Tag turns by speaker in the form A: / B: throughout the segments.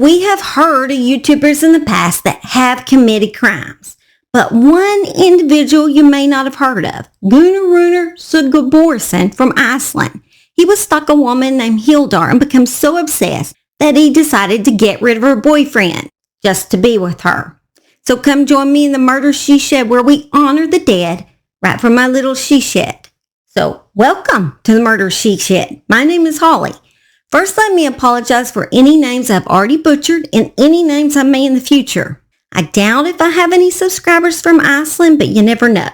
A: We have heard of YouTubers in the past that have committed crimes, but one individual you may not have heard of, Gunnar Runar Sigurthorsson from Iceland. He was stalking a woman named HILDUR and became so obsessed that he decided to get rid of her boyfriend just to be with her. So come join me in the Murder She Shed, where we honor the dead right from my little she shed. So welcome to the Murder She Shed. My name is Holly. First, let me apologize for any names I've already butchered and any names I may in the future. I doubt if I have any subscribers from Iceland, but you never know.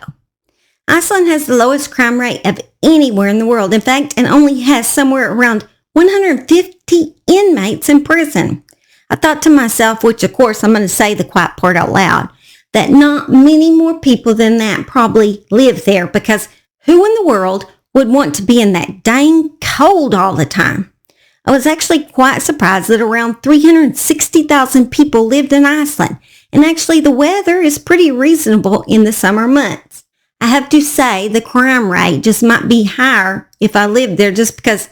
A: Iceland has the lowest crime rate of anywhere in the world, in fact, and only has somewhere around 150 inmates in prison. I thought to myself, which of course I'm going to say the quiet part out loud, that not many more people than that probably live there, because who in the world would want to be in that dang cold all the time? I was actually quite surprised that around 360,000 people lived in Iceland, and actually the weather is pretty reasonable in the summer months. I have to say the crime rate just might be higher if I lived there, just because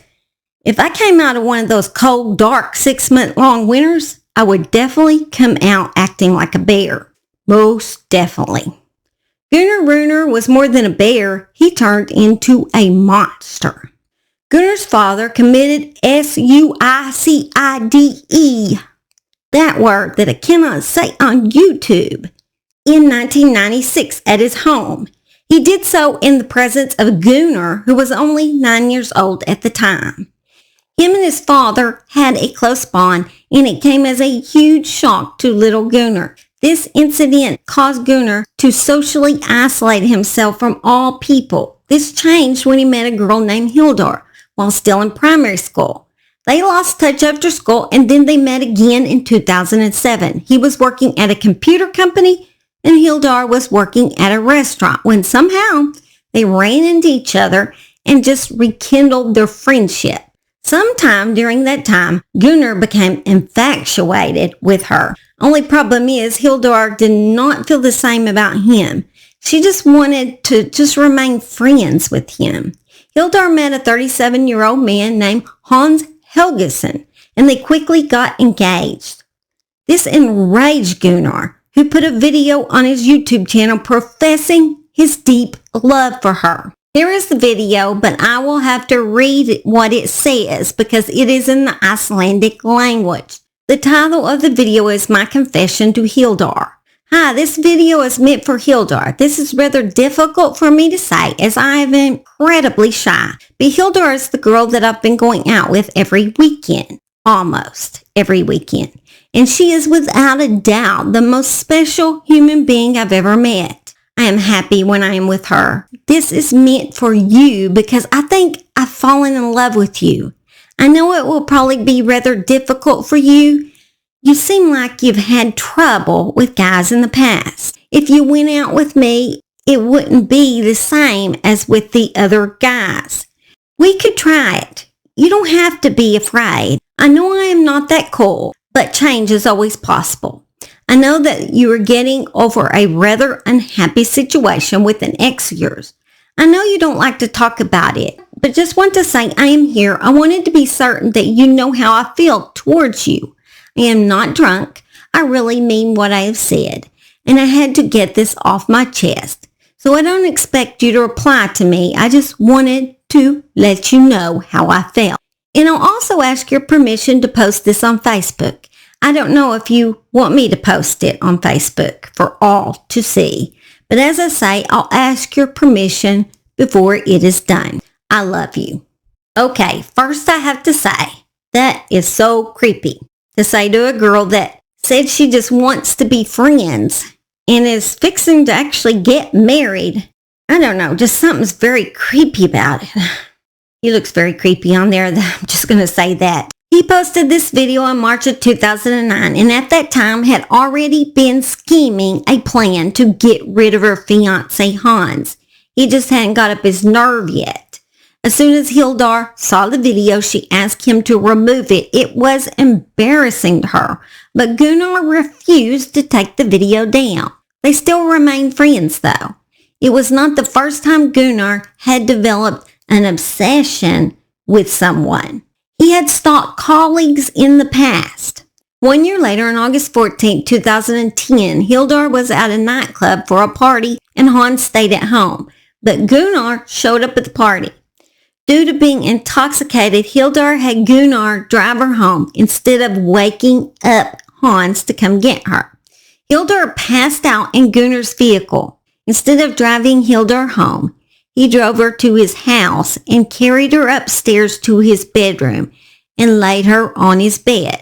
A: if I came out of one of those cold, dark, 6-month-long winters, I would definitely come out acting like a bear. Most definitely. Gunnar Runar was more than a bear. He turned into a monster. Gunnar's father committed suicide, that word that I cannot say on YouTube, in 1996 at his home. He did so in the presence of Gunnar, who was only 9 years old at the time. Him and his father had a close bond, and it came as a huge shock to little Gunnar. This incident caused Gunnar to socially isolate himself from all people. This changed when he met a girl named HILDUR while still in primary school. They lost touch after school, and then they met again in 2007. He was working at a computer company, and HILDUR was working at a restaurant, when somehow they ran into each other and just rekindled their friendship. Sometime during that time, Gunnar became infatuated with her. Only problem is, HILDUR did not feel the same about him. She just wanted to remain friends with him. HILDUR met a 37-year-old man named HELGASON, and they quickly got engaged. This enraged Gunnar, who put a video on his YouTube channel professing his deep love for her. Here is the video, but I will have to read what it says because it is in the Icelandic language. The title of the video is My Confession to HILDUR. Hi, this video is meant for HILDUR. This is rather difficult for me to say as I am incredibly shy. But HILDUR is the girl that I've been going out with every weekend. Almost every weekend. And she is without a doubt the most special human being I've ever met. I am happy when I am with her. This is meant for you because I think I've fallen in love with you. I know it will probably be rather difficult for you. You seem like you've had trouble with guys in the past. If you went out with me, it wouldn't be the same as with the other guys. We could try it. You don't have to be afraid. I know I am not that cool, but change is always possible. I know that you are getting over a rather unhappy situation with an ex of yours. I know you don't like to talk about it, but just want to say I am here. I wanted to be certain that you know how I feel towards you. I am not drunk. I really mean what I have said, and I had to get this off my chest. So I don't expect you to reply to me. I just wanted to let you know how I felt. And I'll also ask your permission to post this on Facebook. I don't know if you want me to post it on Facebook for all to see, but as I say, I'll ask your permission before it is done. I love you. Okay, first I have to say, that is so creepy. To say to a girl that said she just wants to be friends and is fixing to actually get married. I don't know, just something's very creepy about it. He looks very creepy on there. I'm just going to say that. He posted this video in March of 2009 and at that time had already been scheming a plan to get rid of her fiancé Hans. He just hadn't got up his nerve yet. As soon as HILDUR saw the video, she asked him to remove it. It was embarrassing to her, but Gunnar refused to take the video down. They still remained friends, though. It was not the first time Gunnar had developed an obsession with someone. He had stalked colleagues in the past. 1 year later, on August 14, 2010, HILDUR was at a nightclub for a party and Hans stayed at home, but Gunnar showed up at the party. Due to being intoxicated, HILDUR had Gunnar drive her home instead of waking up Hans to come get her. HILDUR passed out in Gunnar's vehicle. Instead of driving HILDUR home, he drove her to his house and carried her upstairs to his bedroom and laid her on his bed.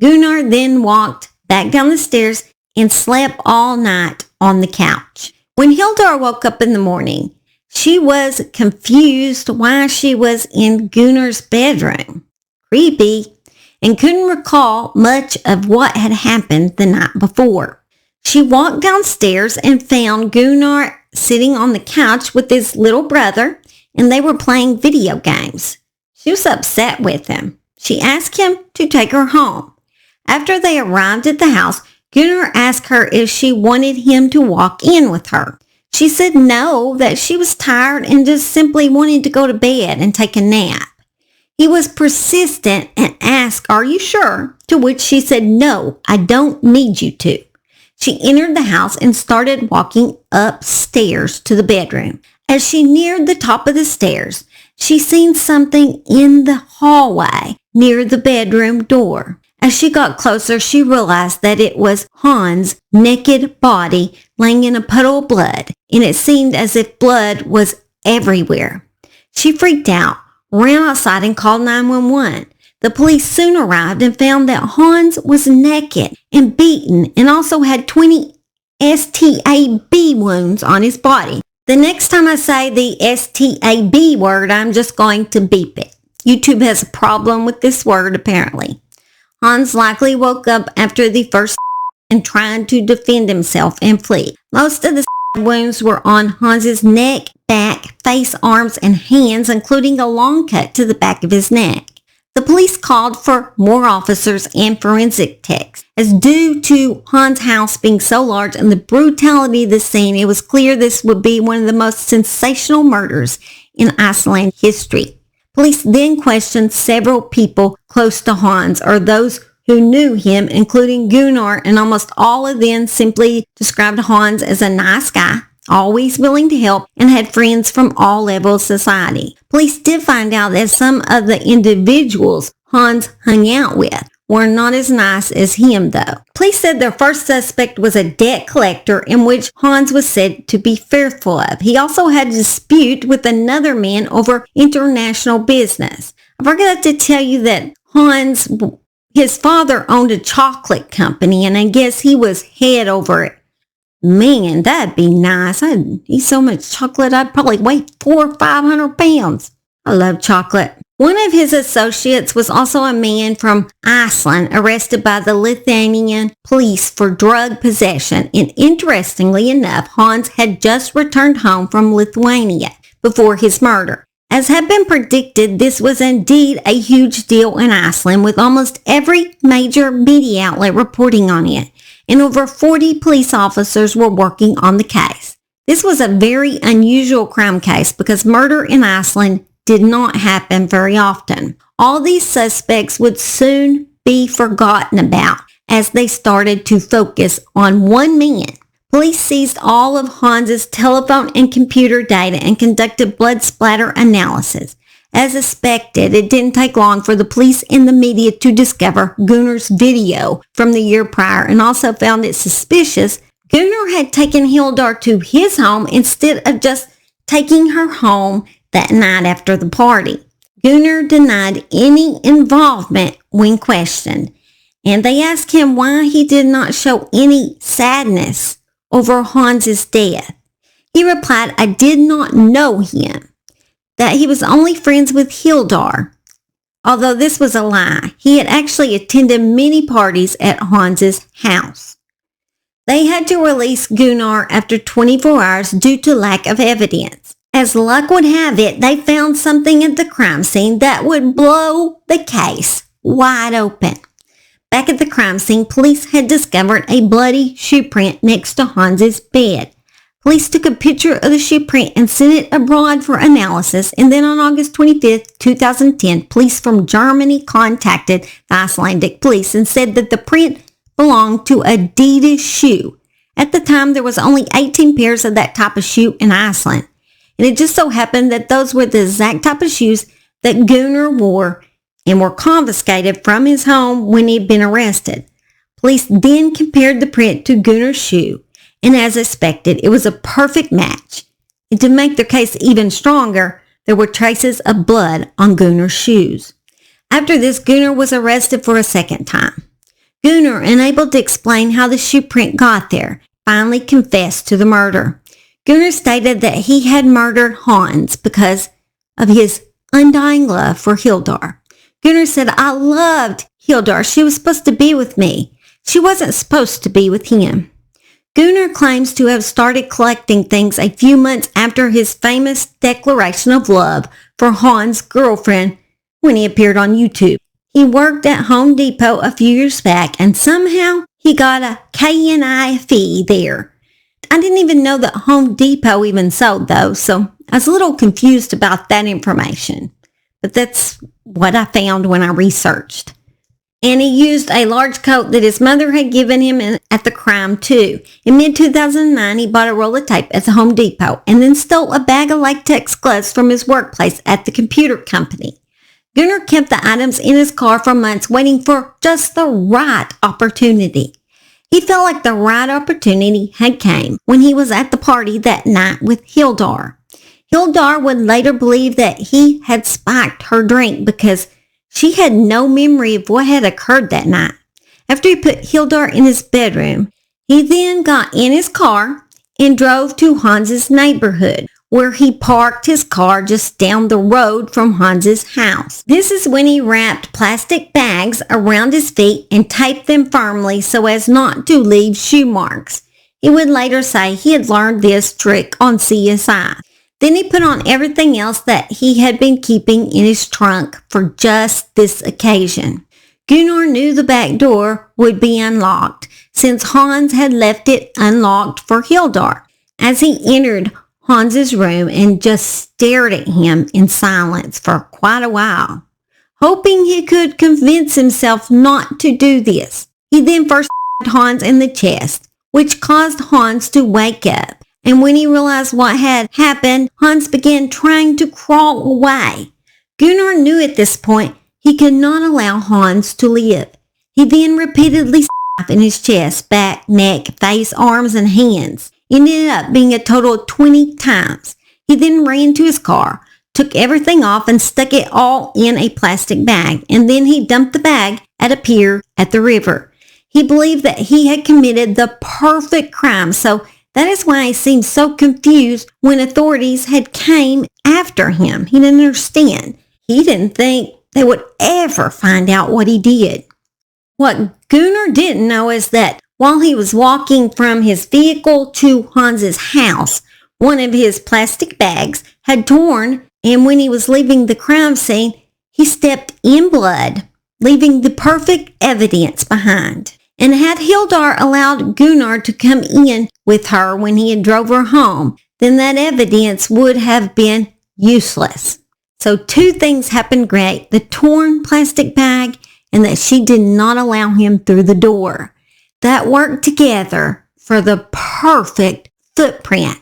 A: Gunnar then walked back down the stairs and slept all night on the couch. When HILDUR woke up in the morning, she was confused why she was in Gunnar's bedroom. Creepy. And couldn't recall much of what had happened the night before. She walked downstairs and found Gunnar sitting on the couch with his little brother, and they were playing video games. She was upset with him. She asked him to take her home. After they arrived at the house, Gunnar asked her if she wanted him to walk in with her. She said no, that she was tired and just simply wanted to go to bed and take a nap. He was persistent and asked, "Are you sure?" To which she said, "No, I don't need you to." She entered the house and started walking upstairs to the bedroom. As she neared the top of the stairs, she seen something in the hallway near the bedroom door. As she got closer, she realized that it was Hans' naked body laying in a puddle of blood, and it seemed as if blood was everywhere. She freaked out, ran outside and called 911. The police soon arrived and found that Hans was naked and beaten and also had 20 STAB wounds on his body. The next time I say the STAB word, I'm just going to beep it. YouTube has a problem with this word apparently. Hans likely woke up after the first and tried to defend himself and flee. Most of the wounds were on Hans's neck, back, face, arms, and hands, including a long cut to the back of his neck. The police called for more officers and forensic techs, as due to Hans' house being so large and the brutality of the scene, it was clear this would be one of the most sensational murders in Iceland history. Police then questioned several people close to Hans, or those who knew him, including Gunnar, and almost all of them simply described Hans as a nice guy, always willing to help, and had friends from all levels of society. Police did find out that some of the individuals Hans hung out with were not as nice as him, though. Police said their first suspect was a debt collector in which Hans was said to be fearful of. He also had a dispute with another man over international business. I forgot to tell you that his father owned a chocolate company, and I guess he was head over it. Man, that'd be nice. I'd eat so much chocolate, I'd probably weigh 400 or 500 pounds. I love chocolate. One of his associates was also a man from Iceland arrested by the Lithuanian police for drug possession, and interestingly enough, Hans had just returned home from Lithuania before his murder. As had been predicted, this was indeed a huge deal in Iceland, with almost every major media outlet reporting on it, and over 40 police officers were working on the case. This was a very unusual crime case because murder in Iceland did not happen very often. All these suspects would soon be forgotten about as they started to focus on one man. Police seized all of Hans's telephone and computer data and conducted blood splatter analysis. As expected, it didn't take long for the police and the media to discover Gunnar's video from the year prior, and also found it suspicious Gunnar had taken HILDUR to his home instead of just taking her home that night after the party. Gunnar denied any involvement when questioned, and they asked him why he did not show any sadness over Hans's death. He replied, "I did not know him, that he was only friends with HILDUR." Although this was a lie, he had actually attended many parties at Hans's house. They had to release Gunnar after 24 hours due to lack of evidence. As luck would have it, they found something at the crime scene that would blow the case wide open. Back at the crime scene, police had discovered a bloody shoe print next to Hans's bed. Police took a picture of the shoe print and sent it abroad for analysis, and then on August 25th, 2010, police from Germany contacted the Icelandic police and said that the print belonged to Adidas shoe. At the time, there was only 18 pairs of that type of shoe in Iceland, and it just so happened that those were the exact type of shoes that Gunnar wore and were confiscated from his home when he'd been arrested. Police then compared the print to Gunnar's shoe, and as expected, it was a perfect match. And to make their case even stronger, there were traces of blood on Gunnar's shoes. After this, Gunnar was arrested for a second time. Gunnar, unable to explain how the shoe print got there, finally confessed to the murder. Gunnar stated that he had murdered Hans because of his undying love for HILDUR. Gunnar said, "I loved HILDUR. She was supposed to be with me. She wasn't supposed to be with him." Gunnar claims to have started collecting things a few months after his famous declaration of love for Hans' girlfriend when he appeared on YouTube. He worked at Home Depot a few years back, and somehow he got a KNI fee there. I didn't even know that Home Depot even sold those, so I was a little confused about that information. But that's what I found when I researched. And he used a large coat that his mother had given him at the crime too. In mid-2009, he bought a roll of tape at the Home Depot and then stole a bag of latex gloves from his workplace at the computer company. Gunnar kept the items in his car for months waiting for just the right opportunity. He felt like the right opportunity had came when he was at the party that night with HILDUR. HILDUR would later believe that he had spiked her drink because she had no memory of what had occurred that night. After he put HILDUR in his bedroom, he then got in his car and drove to Hans's neighborhood, where he parked his car just down the road from Hans's house. This is when he wrapped plastic bags around his feet and taped them firmly so as not to leave shoe marks. He would later say he had learned this trick on CSI. Then he put on everything else that he had been keeping in his trunk for just this occasion. Gunnar knew the back door would be unlocked since Hans had left it unlocked for HILDUR. As he entered Hans's room and just stared at him in silence for quite a while, hoping he could convince himself not to do this. He then first Hans in the chest, which caused Hans to wake up. And when he realized what had happened, Hans began trying to crawl away. Gunnar knew at this point he could not allow Hans to live. He then repeatedly stabbed in his chest, back, neck, face, arms, and hands. It ended up being a total of 20 times. He then ran to his car, took everything off, and stuck it all in a plastic bag. And then he dumped the bag at a pier at the river. He believed that he had committed the perfect crime, so that is why he seemed so confused when authorities had came after him. He didn't understand. He didn't think they would ever find out what he did. What Gunnar didn't know is that while he was walking from his vehicle to Hans's house, one of his plastic bags had torn, and when he was leaving the crime scene, he stepped in blood, leaving the perfect evidence behind. And had HILDUR allowed Gunnar to come in with her when he had drove her home, then that evidence would have been useless. So two things happened great: the torn plastic bag and that she did not allow him through the door. That worked together for the perfect footprint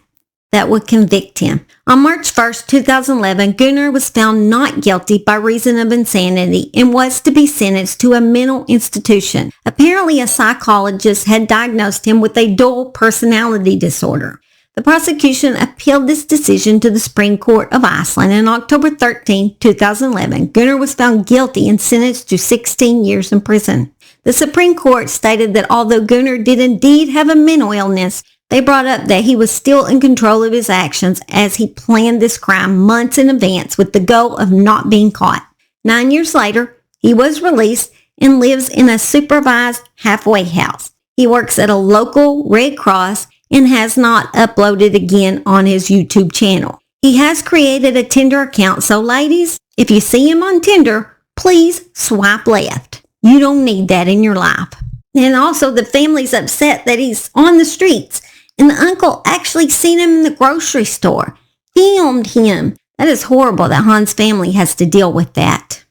A: that would convict him. On March 1st, 2011, Gunnar was found not guilty by reason of insanity and was to be sentenced to a mental institution. Apparently, a psychologist had diagnosed him with a dual personality disorder. The prosecution appealed this decision to the Supreme Court of Iceland, and on October 13, 2011, Gunnar was found guilty and sentenced to 16 years in prison. The Supreme Court stated that although Gunnar did indeed have a mental illness, they brought up that he was still in control of his actions as he planned this crime months in advance with the goal of not being caught. 9 years later, he was released and lives in a supervised halfway house. He works at a local Red Cross and has not uploaded again on his YouTube channel. He has created a Tinder account, so ladies, if you see him on Tinder, please swipe left. You don't need that in your life. And also, the family's upset that he's on the streets And the uncle actually seen him in the grocery store. Filmed him. That is horrible that Hans' family has to deal with that.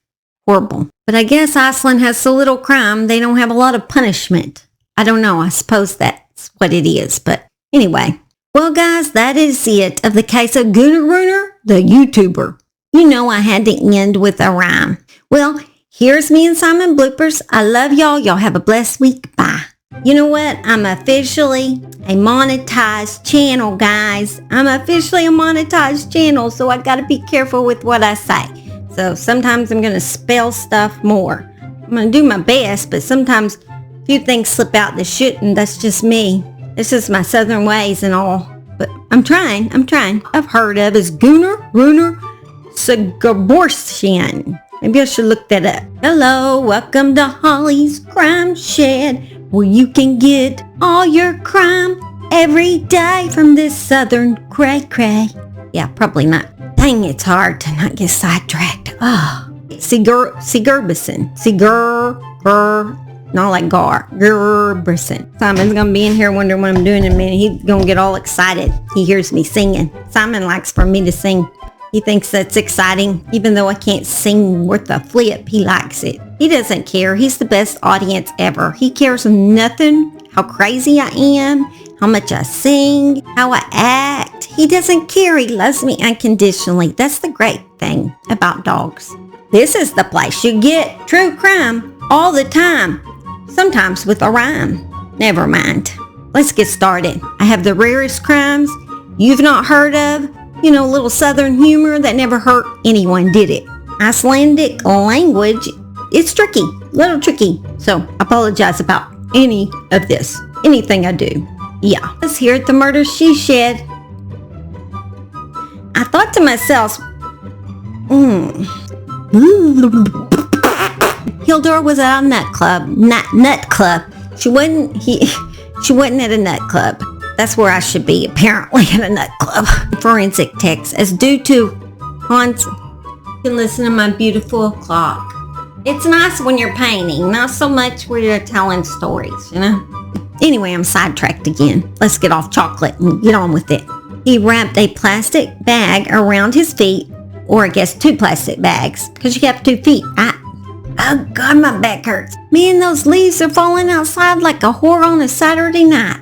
A: Horrible. But I guess Iceland has so little crime, they don't have a lot of punishment. I don't know. I suppose that's what it is. But anyway. Well, guys, that is it of the case of Gunnar Runar, the YouTuber. You know I had to end with a rhyme. Well, here's me and Simon bloopers. I love y'all. Y'all have a blessed week. Bye. You know what? I'm officially a monetized channel, guys. I'm officially a monetized channel, so I gotta be careful with what I say. So sometimes I'm gonna spell stuff more. I'm gonna do my best, but sometimes a few things slip out that shouldn't. That's just me. This is my southern ways and all. But I'm trying. I've heard of is Gunnar Runar Sigurthorsson. Maybe I should look that up. Hello, welcome to Holly's Crime Shed, where you can get all your crime every day from this southern cray-cray. Yeah, probably not. Dang, it's hard to not get sidetracked. Sigurthorsson. Not like Gar. Sigurthorsson. Simon's gonna be in here wondering what I'm doing in a minute. He's gonna get all excited. He hears me singing. Simon likes for me to sing. He thinks that's exciting. Even though I can't sing worth a flip, he likes it. He doesn't care. He's the best audience ever. He cares nothing how crazy I am, how much I sing, how I act. He doesn't care. He loves me unconditionally. That's the great thing about dogs. This is the place you get true crime all the time. Sometimes with a rhyme. Never mind. Let's get started. I have the rarest crimes you've not heard of. You know, little southern humor that never hurt anyone, did it? Icelandic language, it's tricky, a little tricky. So I apologize about any of this, anything I do. Yeah. Let's hear it, the murder she shed. I thought to myself, HILDUR was at a nut club. She wasn't at a nut club. That's where I should be, apparently, at a nut club. Forensic text, as due to Hans. You can listen to my beautiful clock. It's nice when you're painting, not so much when you're telling stories, you know? Anyway, I'm sidetracked again. Let's get off chocolate and get on with it. He wrapped a plastic bag around his feet, or I guess 2 plastic bags, because you have 2 feet. Oh God, my back hurts. Man, those leaves are falling outside like a whore on a Saturday night.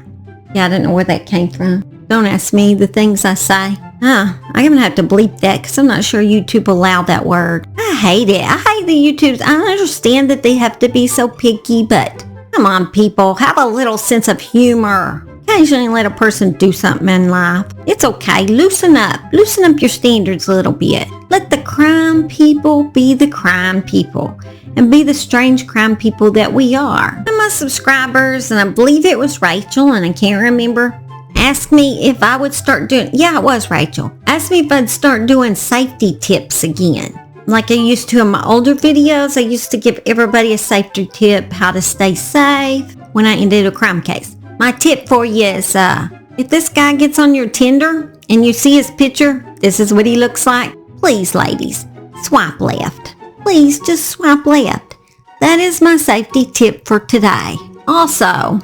A: Yeah, I don't know where that came from. Don't ask me the things I say. I'm going to have to bleep that because I'm not sure YouTube allowed that word. I hate it. I hate the YouTubes. I understand that they have to be so picky, but come on, people. Have a little sense of humor. Occasionally let a person do something in life. It's okay. Loosen up. Loosen up your standards a little bit. Let the crime people be the crime people and be the strange crime people that we are. And my subscribers, and I believe it was Rachel, and I can't remember, asked me if I would start doing, yeah, it was Rachel, asked me if I'd start doing safety tips again. Like I used to in my older videos, I used to give everybody a safety tip, how to stay safe when I ended a crime case. My tip for you is, if this guy gets on your Tinder and you see his picture, this is what he looks like. Please, ladies, swipe left. Please just swipe left. That is my safety tip for today. Also,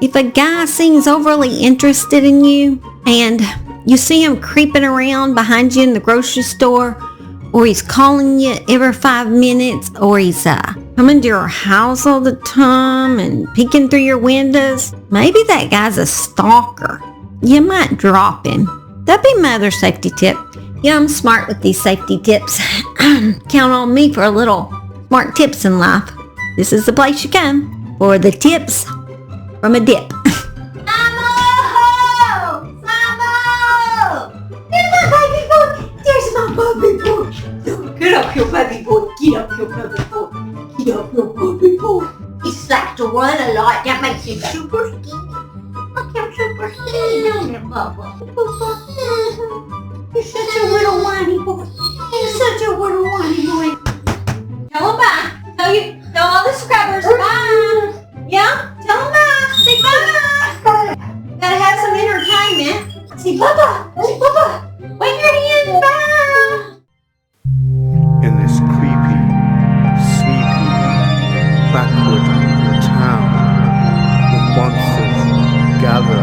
A: if a guy seems overly interested in you and you see him creeping around behind you in the grocery store, or he's calling you every 5 minutes, or he's coming to your house all the time and peeking through your windows, maybe that guy's a stalker. You might drop him. That'd be my other safety tip. Yeah, I'm smart with these safety tips. Count on me for a little smart tips in life. This is the place you come for the tips from a dip. Samo! There's my baby boy! There's my baby boy! Get up here, baby boy! Get up here, baby boy! Get up here, baby boy! He slaps to run a lot. That makes him super skinny. Look how super skinny, don't it, Bubba? You're such a little whiny boy. You're such a little whiny boy. Tell him bye. Tell all the scrubbers bye. Yeah? Tell him bye. Say bye. Gotta have some entertainment. Say Bubba. Say Bubba. Wave your hand. Bye.
B: In this creepy, sleepy, backward town, the monsters gather